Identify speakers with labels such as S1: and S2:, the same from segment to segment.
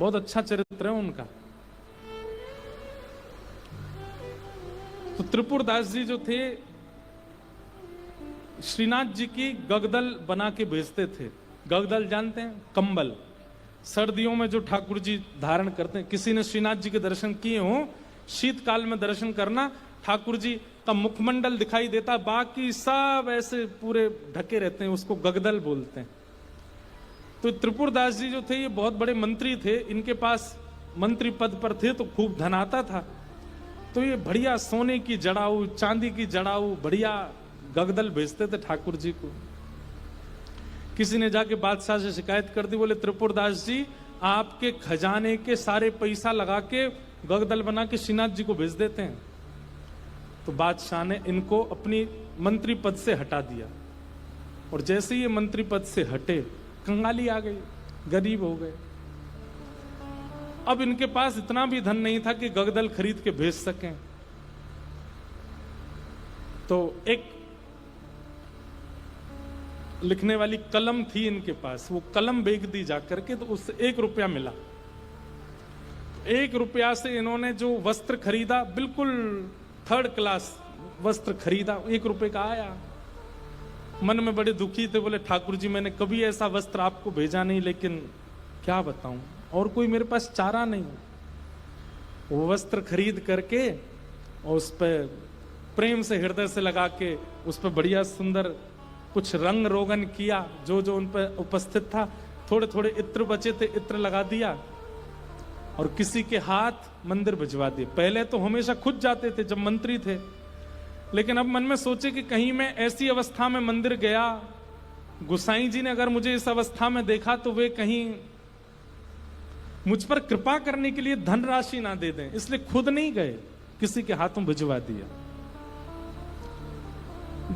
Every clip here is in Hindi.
S1: बहुत अच्छा चरित्र है उनका। तो त्रिपुरदास जी जो थे, श्रीनाथ जी की गगदल बना के भेजते थे। गगदल जानते हैं? कंबल, सर्दियों में जो ठाकुर जी धारण करते हैं। किसी ने श्रीनाथ जी के दर्शन किए हो, शीतकाल में दर्शन करना, ठाकुर जी का मुखमंडल दिखाई देता, बाकी सब ऐसे पूरे ढके रहते हैं, उसको गगदल बोलते हैं। तो त्रिपुरदास जी जो थे ये बहुत बड़े मंत्री थे, इनके पास मंत्री पद पर थे तो खूब धन आता था। तो ये बढ़िया सोने की जड़ाऊ, चांदी की जड़ाऊ, बढ़िया गगदल भेजते थे ठाकुर जी को। किसी ने जाके बादशाह से शिकायत कर दी, बोले त्रिपुरदास जी आपके खजाने के सारे पैसा लगा के गगदल बना के श्रीनाथ जी को भेज देते हैं। तो बादशाह ने इनको अपनी मंत्री पद से हटा दिया, और जैसे ये मंत्री पद से हटे, कंगाली आ गई, गरीब हो गए। अब इनके पास इतना भी धन नहीं था कि गगदल खरीद के भेज सकें। तो एक लिखने वाली कलम थी इनके पास, वो कलम बेच दी जाकर के, तो उससे 1 रुपया मिला। 1 रुपया से इन्होंने जो वस्त्र खरीदा, बिल्कुल 3rd क्लास वस्त्र खरीदा, 1 रुपए का आया। मन में बड़े दुखी थे, बोले ठाकुर जी मैंने कभी ऐसा वस्त्र आपको भेजा नहीं, लेकिन क्या बताऊं, और कोई मेरे पास चारा नहीं। वो वस्त्र खरीद करके और उस पर प्रेम से हृदय से लगा के उस पर बढ़िया सुंदर कुछ रंग रोगन किया, जो जो उन पर उपस्थित था। थोड़े थोड़े इत्र बचे थे, इत्र लगा दिया और किसी के हाथ मंदिर भिजवा दिए। पहले तो हमेशा खुद जाते थे जब मंत्री थे, लेकिन अब मन में सोचे कि कहीं मैं ऐसी अवस्था में मंदिर गया, गोसाई जी ने अगर मुझे इस अवस्था में देखा तो वे कहीं मुझ पर कृपा करने के लिए धनराशि ना दे दें, इसलिए खुद नहीं गए, किसी के हाथों भिजवा दिया।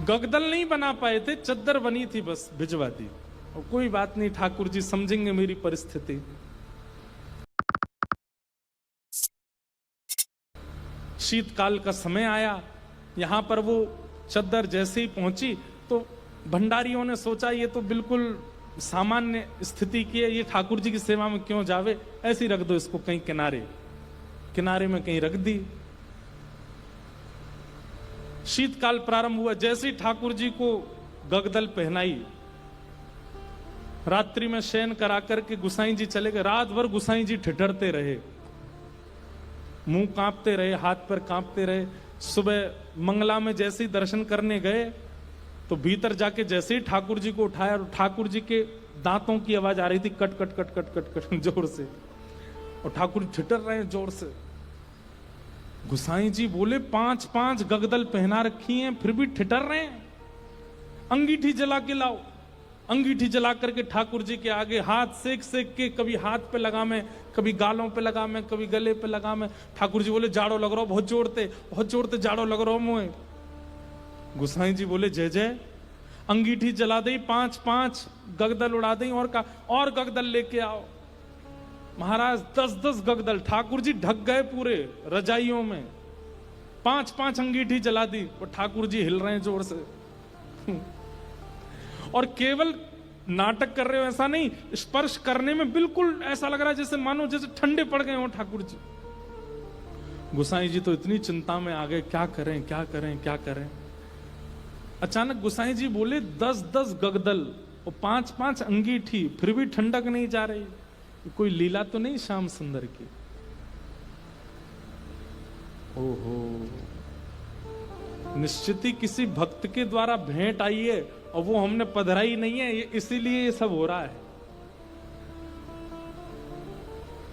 S1: गगदल नहीं बना पाए थे, चद्दर बनी थी, बस भिजवा दी। और कोई बात नहीं, ठाकुर जी समझेंगे मेरी परिस्थिति। शीतकाल का समय आया, यहां पर वो चद्दर जैसे ही पहुंची तो भंडारियों ने सोचा ये तो बिल्कुल सामान्य स्थिति की है, ये ठाकुर जी की सेवा में क्यों जावे, ऐसे ही रख दो इसको कहीं किनारे, किनारे में कहीं रख दी। शीतकाल प्रारंभ हुआ, जैसे ही ठाकुर जी को गगदल पहनाई, रात्रि में शयन करा करके गुसाई जी चले गए। रात भर गुसाई जी ठिठरते रहे, मुंह कांपते रहे, हाथ पर कांपते रहे। सुबह मंगला में जैसे ही दर्शन करने गए तो भीतर जाके जैसे ही ठाकुर जी को उठाया, ठाकुर जी के दांतों की आवाज आ रही थी, cut cut cut cut cut cut जोर से, और ठाकुर ठिठर रहे हैं जोर से। गुसाई जी बोले 5-5 गगदल पहना रखी हैं, फिर भी ठिठर रहे हैं, अंगीठी जला के लाओ। अंगीठी जला करके ठाकुर जी के आगे हाथ सेक सेक के, कभी हाथ पे लगा मैं, कभी गालों पे लगा मैं, कभी गले पे लगा मैं। ठाकुर जी बोले जाड़ो लग रहा हो, बहुत जोड़ते जाड़ो लग रहा हो मुझे। गुसाई जी बोले जय जय। अंगीठी जला दी, 5-5 गगदल उड़ा दी, और गगदल लेके आओ। महाराज 10-10 गगदल, ठाकुर जी ढक गए पूरे रजाइयों में, 5-5 अंगीठी जला दी, और ठाकुर जी हिल रहे हैं जोर से। और केवल नाटक कर रहे हो ऐसा नहीं, स्पर्श करने में बिल्कुल ऐसा लग रहा है जैसे मानो जैसे ठंडे पड़ गए हो ठाकुर जी। गुसाई जी तो इतनी चिंता में आ गए, क्या करें क्या करें क्या करें। अचानक गुसाई जी बोले 10-10 गगदल और 5-5 अंगीठी, फिर भी ठंडक नहीं जा रही, कोई लीला तो नहीं श्याम सुंदर की। ओहो, निश्चित ही किसी भक्त के द्वारा भेंट आई है और वो हमने पधराई नहीं है, इसीलिए ये सब हो रहा है।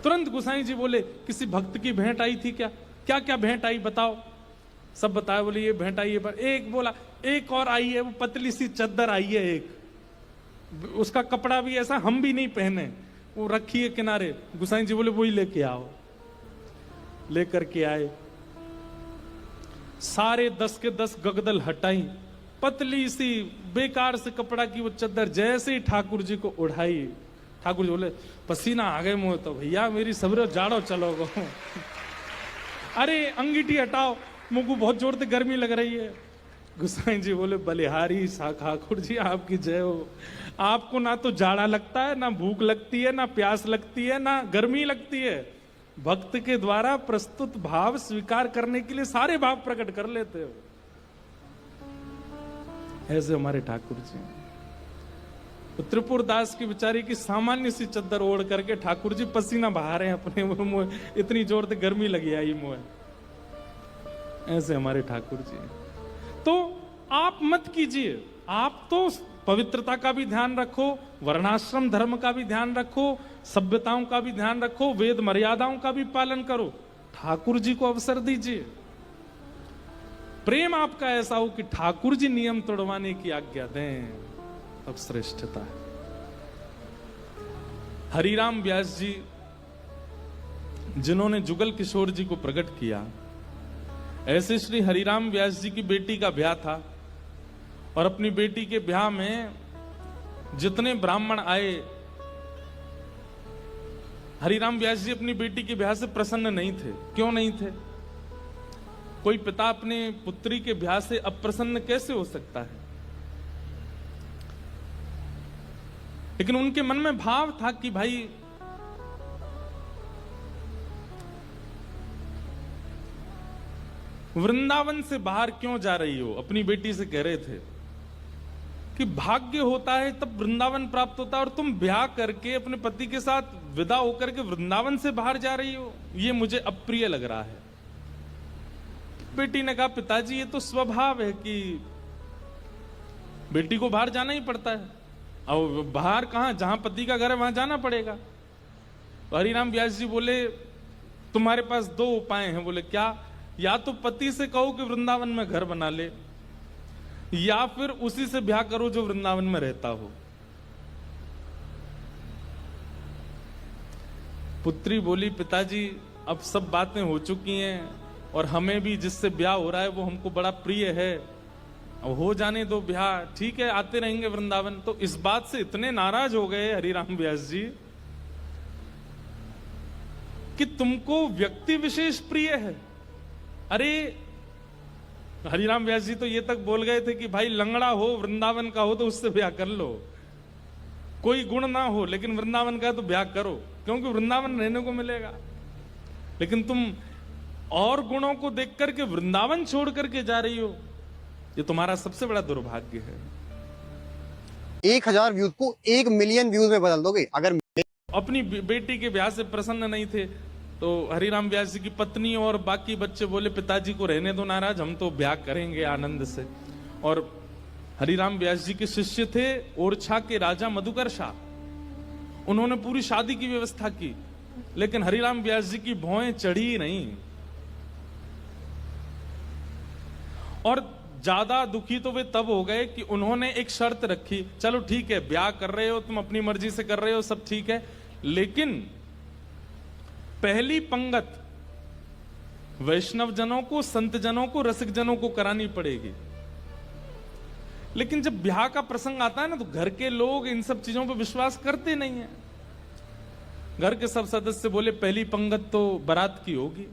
S1: तुरंत गुसाई जी बोले किसी भक्त की भेंट आई थी क्या? क्या क्या भेंट आई बताओ। सब बताया, बोले ये भेंट आई है, पर एक बोला एक और आई है, वो पतली सी चद्दर आई है एक, उसका कपड़ा भी ऐसा हम भी नहीं पहने, वो रखी है किनारे। गुसाई जी बोले वही लेके आओ। लेकर के आए, सारे 10 के 10 गगदल हटाई, पतली सी बेकार से कपड़ा की वो चद्दर जैसे ही ठाकुर जी को उड़ाई, ठाकुर जी बोले पसीना आ गए मुंह, तो भैया मेरी सबरे जाड़ो चलोगो। अरे अंगीठी हटाओ, मुंह को बहुत जोर से गर्मी लग रही है। गुसाई जी बोले बलिहारी ठाकुर जी आपकी जय हो। आपको ना तो जाड़ा लगता है, ना भूख लगती है, ना प्यास लगती है, ना गर्मी लगती है। भक्त के द्वारा प्रस्तुत भाव स्वीकार करने के लिए सारे भाव प्रकट कर लेते हो। ऐसे हमारे ठाकुर जी। तो त्रिपुर दास की बेचारी की सामान्य सी चद्दर ओढ़ करके ठाकुर जी पसीना बहा रहे हैं अपने मुंह, इतनी जोर से गर्मी लगी आई मुंह। ऐसे हमारे ठाकुर जी। तो आप मत कीजिए, आप तो पवित्रता का भी ध्यान रखो, वर्णाश्रम धर्म का भी ध्यान रखो, सभ्यताओं का भी ध्यान रखो, वेद मर्यादाओं का भी पालन करो। ठाकुर जी को अवसर दीजिए। प्रेम आपका ऐसा हो कि ठाकुर जी नियम तोड़वाने की आज्ञा दें, तब श्रेष्ठता है। हरिराम व्यास जी जिन्होंने जुगल किशोर जी को प्रकट किया, ऐसे श्री हरिराम व्यास जी की बेटी का ब्याह था और अपनी बेटी के ब्याह में जितने ब्राह्मण आए, हरिराम व्यास जी अपनी बेटी के ब्याह से प्रसन्न नहीं थे। क्यों नहीं थे? कोई पिता अपने पुत्री के ब्याह से अप्रसन्न कैसे हो सकता है? लेकिन उनके मन में भाव था कि भाई वृंदावन से बाहर क्यों जा रही हो? अपनी बेटी से कह रहे थे कि भाग्य होता है तब वृंदावन प्राप्त होता है, और तुम ब्याह करके अपने पति के साथ विदा होकर के वृंदावन से बाहर जा रही हो, ये मुझे अप्रिय लग रहा है। बेटी ने कहा पिताजी ये तो स्वभाव है कि बेटी को बाहर जाना ही पड़ता है, और बाहर कहां, जहां पति का घर है वहां जाना पड़ेगा। तो हरिराम व्यास जी बोले तुम्हारे पास दो उपाय हैं। बोले क्या? या तो पति से कहो कि वृंदावन में घर बना ले, या फिर उसी से ब्याह करो जो वृंदावन में रहता हो। पुत्री बोली पिताजी अब सब बातें हो चुकी हैं और हमें भी जिससे ब्याह हो रहा है वो हमको बड़ा प्रिय है, अब हो जाने दो ब्याह, ठीक है आते रहेंगे वृंदावन। तो इस बात से इतने नाराज हो गए हरिराम व्यास जी कि तुमको व्यक्ति विशेष प्रिय है। अरे हरिराम व्यास जी तो ये तक बोल गए थे कि भाई लंगड़ा हो, वृंदावन का हो तो उससे ब्याह कर लो, कोई गुण ना हो लेकिन वृंदावन का तो ब्याह करो, क्योंकि वृंदावन रहने को मिलेगा। लेकिन तुम और गुणों को देख करके वृंदावन छोड़ करके जा रही हो, ये तुम्हारा सबसे बड़ा दुर्भाग्य है।
S2: 1000 व्यूज को 1 मिलियन व्यूज में बदल दोगे। अगर
S1: अपनी बेटी के ब्याह से प्रसन्न नहीं थे तो हरिराम व्यास जी की पत्नी और बाकी बच्चे बोले पिताजी को रहने दो नाराज, हम तो ब्याह करेंगे आनंद से। और हरिराम व्यास जी के शिष्य थे ओरछा के राजा मधुकर शाह, उन्होंने पूरी शादी की व्यवस्था की, लेकिन हरिराम व्यास जी की भौएं चढ़ी नहीं। और ज्यादा दुखी तो वे तब हो गए कि उन्होंने एक शर्त रखी, चलो ठीक है ब्याह कर रहे हो तुम, अपनी मर्जी से कर रहे हो, सब ठीक है, लेकिन पहली पंगत वैष्णव जनों को, संत जनों को, रसिक जनों को करानी पड़ेगी। लेकिन जब ब्याह का प्रसंग आता है ना तो घर के लोग इन सब चीजों पर विश्वास करते नहीं है। घर के सब सदस्य बोले पहली पंगत तो बारात की होगी।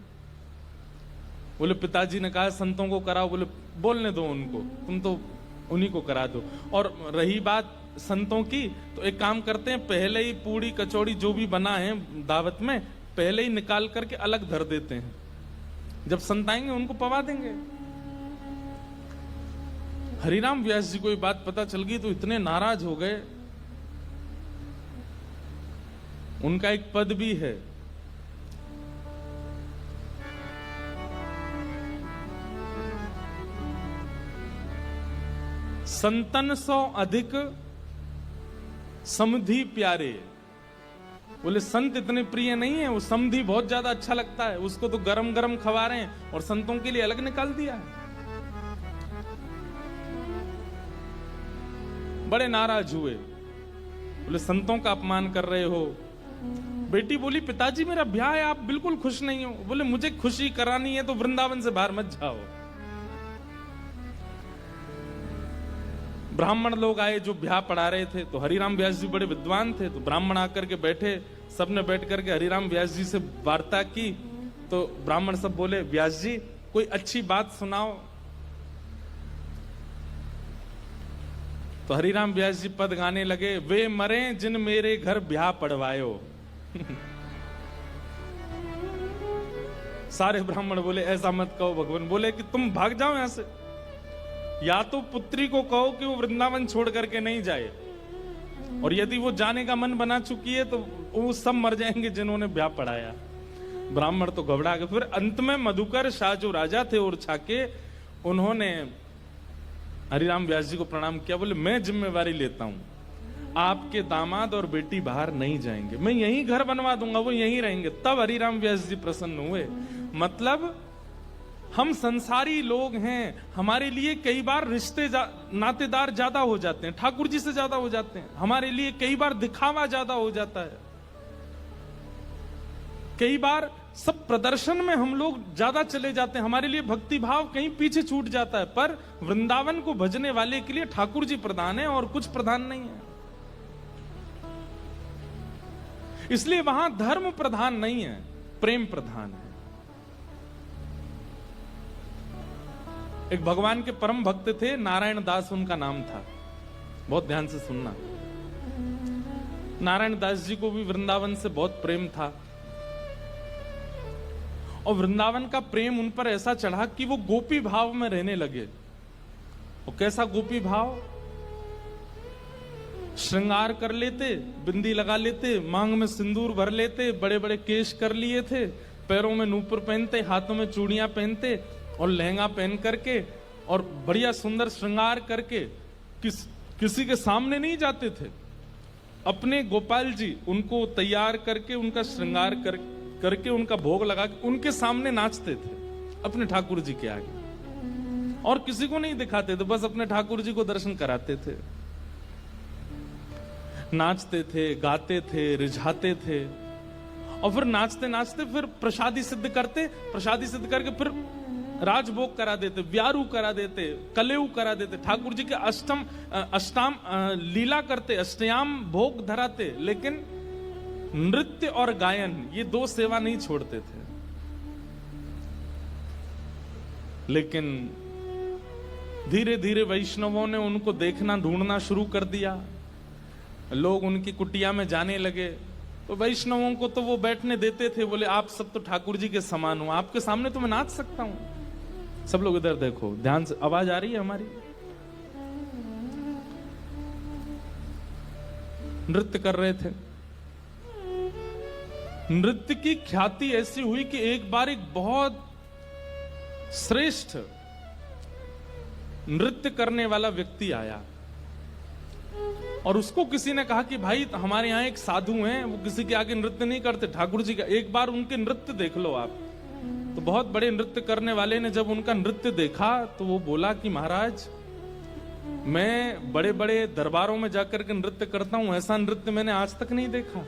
S1: बोले पिताजी ने कहा संतों को कराओ। बोले बोलने दो उनको, तुम तो उन्हीं को करा दो। और रही बात संतों की, तो एक काम करते हैं पहले ही पूड़ी कचौड़ी जो भी बना है दावत में पहले ही निकाल करके अलग धर देते हैं, जब संत आएंगे उनको पवा देंगे। हरिराम व्यास जी को ये बात पता चल गई तो इतने नाराज हो गए। उनका एक पद भी है, संतन सौ अधिक समधि प्यारे। बोले संत इतने प्रिय नहीं है, वो समधि बहुत ज्यादा अच्छा लगता है, उसको तो गरम गरम खवा रहे हैं और संतों के लिए अलग निकाल दिया है। बड़े नाराज हुए, बोले संतों का अपमान कर रहे हो। बेटी बोली पिताजी मेरा ब्याह है, आप बिल्कुल खुश नहीं हो। बोले मुझे खुशी करानी है तो वृंदावन से बाहर मत जाओ। ब्राह्मण लोग आए जो ब्याह पढ़ा रहे थे, तो हरिराम व्यास जी बड़े विद्वान थे, तो ब्राह्मण आकर के बैठे, सबने बैठ करके हरिराम व्यास जी से वार्ता की। तो ब्राह्मण सब बोले व्यास जी कोई अच्छी बात सुनाओ। तो हरिराम व्यास जी पद गाने लगे, वे मरे जिन मेरे घर ब्याह पड़वायो। सारे ब्राह्मण बोले ऐसा मत कहो। भगवान बोले कि तुम भाग जाओ यहां से, या तो पुत्री को कहो कि वो वृंदावन छोड़ करके नहीं जाए, और यदि वो जाने का मन बना चुकी है तो वो सब मर जाएंगे जिन्होंने ब्याह पढ़ाया। ब्राह्मण तो घबरा गए। फिर अंत में मधुकर शाह जो राजा थे और छाके, उन्होंने हरिराम व्यास जी को प्रणाम किया। बोले मैं जिम्मेवारी लेता हूं, आपके दामाद और बेटी बाहर नहीं जाएंगे, मैं यहीं घर बनवा दूंगा, वो यहीं रहेंगे। तब हरिराम व्यास जी प्रसन्न हुए। मतलब हम संसारी लोग हैं, हमारे लिए कई बार रिश्ते नातेदार ज्यादा हो जाते हैं, ठाकुर जी से ज्यादा हो जाते हैं। हमारे लिए कई बार दिखावा ज्यादा हो जाता है, कई बार सब प्रदर्शन में हम लोग ज्यादा चले जाते हैं, हमारे लिए भक्ति भाव कहीं पीछे छूट जाता है। पर वृंदावन को भजने वाले के लिए ठाकुर जी प्रधान है और कुछ प्रधान नहीं है। इसलिए वहां धर्म प्रधान नहीं है, प्रेम प्रधान है। एक भगवान के परम भक्त थे, नारायण दास उनका नाम था। बहुत ध्यान से सुनना। नारायण दास जी को भी वृंदावन से बहुत प्रेम था, और वृंदावन का प्रेम उन पर ऐसा चढ़ा कि वो गोपी भाव में रहने लगे। और कैसा गोपी भाव? श्रृंगार कर लेते, बिंदी लगा लेते, मांग में सिंदूर भर लेते, बड़े बड़े केश कर लिए थे, पैरों में नूपुर पहनते, हाथों में चूड़ियां पहनते और लहंगा पहन करके और बढ़िया सुंदर श्रृंगार करके किसी के सामने नहीं जाते थे। अपने गोपाल जी उनको तैयार करके, उनका श्रृंगार करके उनका भोग लगा के उनके सामने नाचते थे, अपने ठाकुर जी के आगे। और किसी को नहीं दिखाते थे, बस अपने ठाकुर जी को दर्शन कराते थे। नाचते थे, गाते थे, रिझाते थे, और फिर नाचते नाचते फिर प्रसादी सिद्ध करते, प्रसादी सिद्ध करके फिर राजभोग करा देते, व्यारू करा देते, कलेऊ करा देते, ठाकुर जी के अष्टाम लीला करते, अष्टयाम भोग धराते। लेकिन नृत्य और गायन ये दो सेवा नहीं छोड़ते थे। लेकिन धीरे धीरे वैष्णवों ने उनको देखना, ढूंढना शुरू कर दिया। लोग उनकी कुटिया में जाने लगे, तो वैष्णवों को तो वो बैठने देते थे। बोले आप सब तो ठाकुर जी के समान हो, आपके सामने तो मैं नाच सकता हूं। सब लोग इधर देखो, ध्यान से, आवाज आ रही है हमारी? नृत्य कर रहे थे। नृत्य की ख्याति ऐसी हुई कि एक बार एक बहुत श्रेष्ठ नृत्य करने वाला व्यक्ति आया, और उसको किसी ने कहा कि भाई हमारे यहाँ एक साधु हैं, वो किसी के आगे नृत्य नहीं करते, ठाकुर जी का, एक बार उनके नृत्य देख लो आप। तो बहुत बड़े नृत्य करने वाले ने जब उनका नृत्य देखा तो वो बोला कि महाराज, मैं बड़े बड़े दरबारों में जाकर के नृत्य करता हूं, ऐसा नृत्य मैंने आज तक नहीं देखा।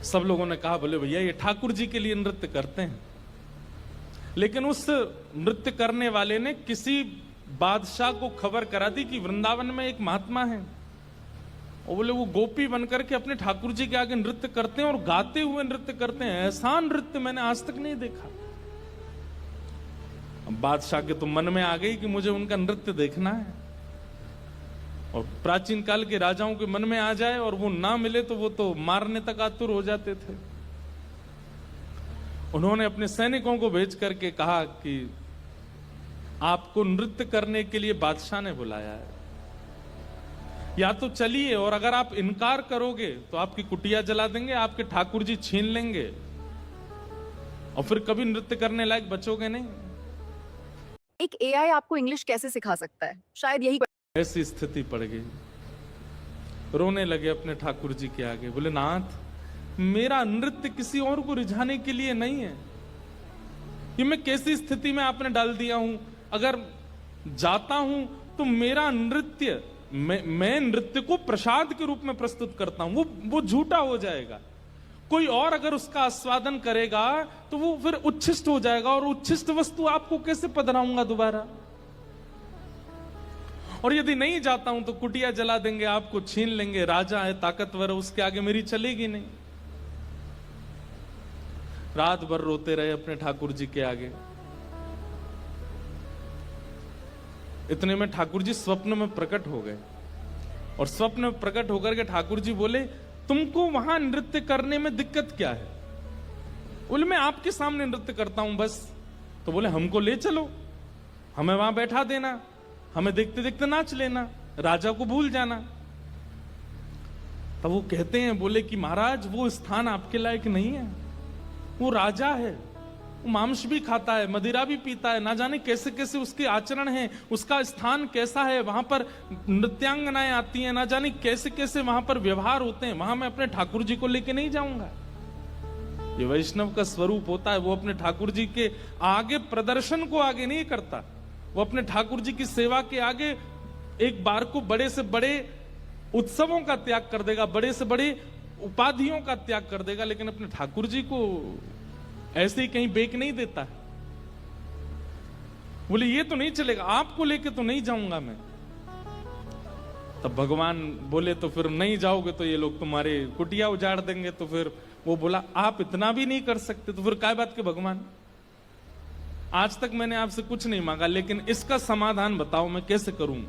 S1: सब लोगों ने कहा, बोले भैया ये ठाकुर जी के लिए नृत्य करते हैं। लेकिन उस नृत्य करने वाले ने किसी बादशाह को खबर करा दी कि वृंदावन में एक महात्मा है, और बोले वो गोपी बनकर के अपने ठाकुर जी के आगे नृत्य करते हैं और गाते हुए नृत्य करते हैं, ऐसा नृत्य मैंने आज तक नहीं देखा। अब बादशाह के तो मन में आ गई कि मुझे उनका नृत्य देखना है, और प्राचीन काल के राजाओं के मन में आ जाए और वो ना मिले तो वो तो मारने तक आतुर हो जाते थे। उन्होंने अपने सैनिकों को भेज करके कहा कि आपको नृत्य करने के लिए बादशाह ने बुलाया है, या तो चलिए, और अगर आप इनकार करोगे तो आपकी कुटिया जला देंगे, आपके ठाकुर जी छीन लेंगे, और फिर कभी नृत्य करने लायक बचोगे नहीं।
S3: एक एआई आपको इंग्लिश कैसे सिखा सकता है? शायद यही
S1: ऐसी स्थिति पड़ गई। रोने लगे अपने ठाकुर जी के आगे। बोले नाथ, मेरा नृत्य किसी और को रिझाने के लिए नहीं है, ये मैं कैसी स्थिति में आपने डाल दिया हूं। अगर जाता हूं तो मेरा नृत्य, मैं नृत्य को प्रसाद के रूप में प्रस्तुत करता हूं, वो झूठा हो जाएगा। कोई और अगर उसका आस्वादन करेगा तो वो फिर उच्छिष्ट हो जाएगा, और उच्छिष्ट वस्तु आपको कैसे पधराऊंगा दोबारा। और यदि नहीं जाता हूं तो कुटिया जला देंगे, आपको छीन लेंगे, राजा है, ताकतवर है, उसके आगे मेरी चलेगी नहीं। रात भर रोते रहे अपने ठाकुर जी के आगे। इतने में ठाकुर जी स्वप्न में प्रकट हो गए, और स्वप्न में प्रकट होकर के ठाकुर जी बोले, तुमको वहां नृत्य करने में दिक्कत क्या है? बोले, मैं आपके सामने नृत्य करता हूं बस। तो बोले, हमको ले चलो, हमें वहां बैठा देना, हमें देखते देखते नाच लेना, राजा को भूल जाना। तब वो कहते हैं, बोले कि महाराज वो स्थान आपके लायक नहीं है, वो राजा है, वो मांस भी खाता है, मदिरा भी पीता है, ना जाने कैसे कैसे उसके आचरण हैं, उसका स्थान कैसा है, वहां पर नृत्यांगनाएं आती हैं, ना जाने कैसे कैसे वहां पर व्यवहार होते हैं, वहां मैं अपने ठाकुर जी को लेके नहीं जाऊंगा। ये वैष्णव का स्वरूप होता है, वो अपने ठाकुर जी के आगे प्रदर्शन को आगे नहीं करता, वो अपने ठाकुर जी की सेवा के आगे एक बार को बड़े से बड़े उत्सवों का त्याग कर देगा, बड़े से बड़े उपाधियों का त्याग कर देगा, लेकिन अपने ठाकुर जी को ऐसे ही कहीं बेक नहीं देता है। बोले, ये तो नहीं चलेगा, आपको लेके तो नहीं जाऊंगा मैं। तब भगवान बोले, तो फिर नहीं जाओगे तो ये लोग तुम्हारे कुटिया उजाड़ देंगे। तो फिर वो बोला, आप इतना भी नहीं कर सकते, तो फिर काय बात के भगवान, आज तक मैंने आपसे कुछ नहीं मांगा, लेकिन इसका समाधान बताओ मैं कैसे करूं।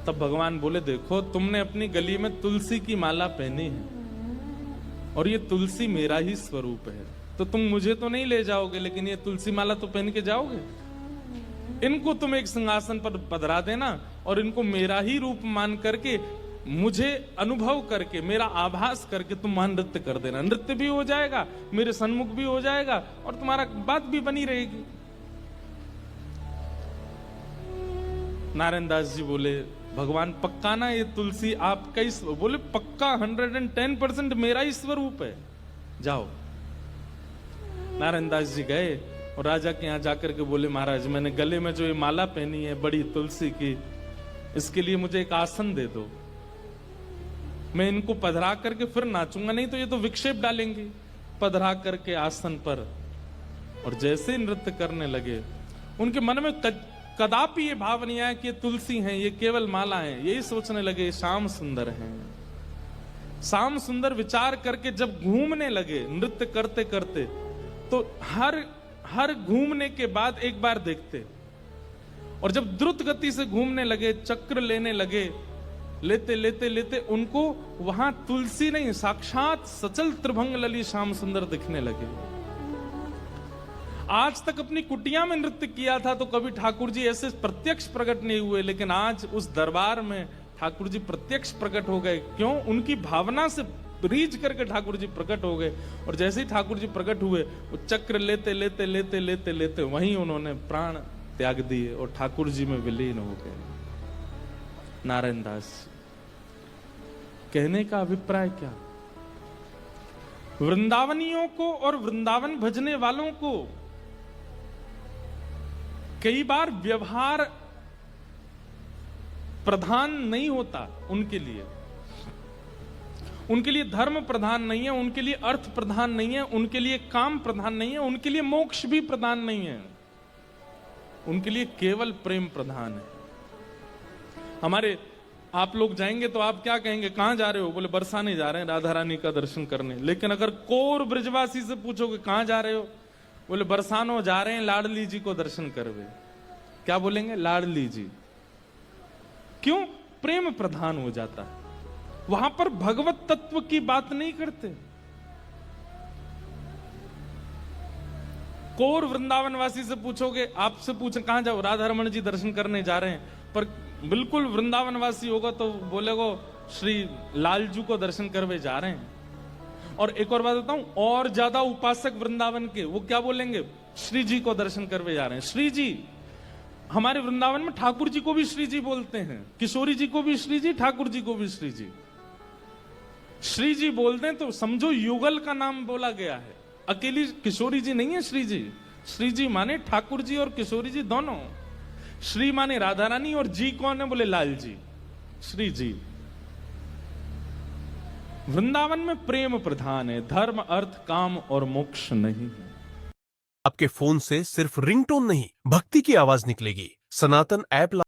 S1: तब भगवान बोले, देखो तुमने अपनी गली में तुलसी की माला पहनी है, और ये तुलसी मेरा ही स्वरूप है, तो तुम मुझे तो नहीं ले जाओगे, लेकिन ये तुलसी माला तो पहन के जाओगे। इनको तुम एक सिंहासन पर पधरा देना, और इनको मेरा ही रूप मान करके, मुझे अनुभव करके, मेरा आभास करके तुम वहां नृत्य कर देना। नृत्य भी हो जाएगा, मेरे सन्मुख भी हो जाएगा, और तुम्हारा बात भी बनी रहेगी। नारायण दास जी बोले, भगवान पक्का ना ये तुलसी आपका ही? बोले, पक्का 110% मेरा ही स्वरूप है, जाओ। नारायण दास जी गए और राजा के यहां जाकर के बोले, महाराज मैंने गले में जो ये माला पहनी है बड़ी तुलसी की, इसके लिए मुझे एक आसन दे दो, मैं इनको पधरा करके फिर नाचूंगा, नहीं तो ये तो विक्षेप डालेंगे। पधरा करके आसन पर, और जैसे नृत्य करने लगे, उनके मन में कदापि ये भाव नहीं आया कि ये तुलसी हैं, ये केवल माला हैं। यही सोचने लगे श्याम सुंदर हैं। श्याम सुंदर विचार करके जब घूमने लगे नृत्य करते करते, तो हर घूमने के बाद एक बार देखते, और जब द्रुत गति से घूमने लगे, चक्र लेने लगे, लेते लेते लेते उनको वहां तुलसी नहीं, साक्षात सचल त्रिभंग लली श्याम सुंदर दिखने लगे। आज तक अपनी कुटिया में नृत्य किया था तो कभी ठाकुर जी ऐसे प्रत्यक्ष प्रकट नहीं हुए, लेकिन आज उस दरबार में ठाकुर जी प्रत्यक्ष प्रकट हो गए। क्यों? उनकी भावना से रीझ करके ठाकुर जी प्रकट हो गए, और जैसे ही ठाकुर जी प्रकट हुए, वो चक्र लेते लेते लेते लेते लेते वहीं उन्होंने प्राण त्याग दिए और ठाकुर जी में विलीन हो गए। नारायण दास कहने का अभिप्राय क्या? वृंदावनियों को और वृंदावन भजने वालों को कई बार व्यवहार प्रधान नहीं होता, उनके लिए धर्म प्रधान नहीं है, उनके लिए अर्थ प्रधान नहीं है, उनके लिए काम प्रधान नहीं है, उनके लिए मोक्ष भी प्रधान नहीं है, उनके लिए केवल प्रेम प्रधान है। हमारे आप लोग जाएंगे तो आप क्या कहेंगे, कहां जा रहे हो? बोले, बरसाने जा रहे हैं, राधा रानी का दर्शन करने। लेकिन अगर कोर ब्रजवासी से पूछोगे कहां जा रहे हो, बोले बरसानो जा रहे हैं लाडली जी को दर्शन करवे। क्या बोलेंगे? लाडली जी। क्यों? प्रेम प्रधान हो जाता है, वहां पर भगवत तत्व की बात नहीं करते। कोर वृंदावनवासी से पूछोगे, आपसे पूछे कहां जाओ, राधा रमन जी दर्शन करने जा रहे हैं, पर बिल्कुल वृंदावनवासी होगा तो बोलेगो श्री लालजू को दर्शन करवे जा रहे हैं। और एक और बात बताऊं, और ज्यादा उपासक वृंदावन के, वो क्या बोलेंगे? श्री जी को दर्शन करवे जा रहे हैं। श्री जी, हमारे वृंदावन में ठाकुर जी को भी श्री जी बोलते हैं, किशोरी जी को भी श्री जी, ठाकुर जी को भी श्री जी। श्री जी बोलते हैं तो समझो युगल का नाम बोला गया है, अकेली किशोरी जी नहीं है श्री जी। श्री जी माने ठाकुर जी और किशोरी जी दोनों। श्री माने राधा रानी, और जी कौन है? बोले लाल जी, श्री जी। वृंदावन में प्रेम प्रधान है, धर्म अर्थ काम और मोक्ष नहीं है।
S4: आपके फोन से सिर्फ रिंगटोन नहीं, भक्ति की आवाज निकलेगी। सनातन ऐप